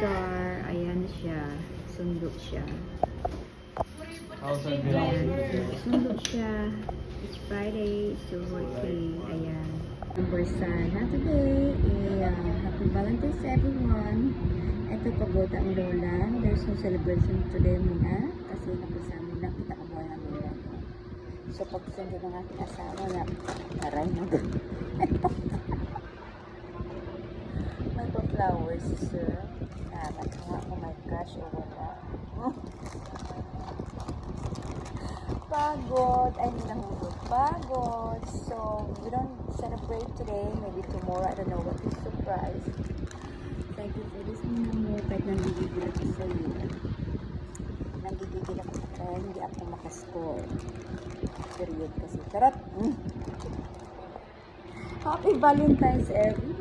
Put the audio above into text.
car. Ayan siya. Sundo siya. Also Ayan. Sundo siya. It's Friday. So working. Ayan. Number sana today. Happy Valentine's everyone. Ito pagod ang lola. There's no celebration today muna. Kasi nakasama lang kita kabuhay ng lola. So pag sundo ng aking asawa na aray mo doon. May pa-flowers, sir. Naman nga kung may cash o wala. Pagod. Ay, nahulog. Pagod. So, we don't celebrate today. Maybe tomorrow. I don't know what is surprise. Thank you for listening mo. Kahit nanggigigil ako sa iyo. Nanggigigil ako sa kaya hindi ako makascore. Period kasi. Charot! Happy Valentine's everyone!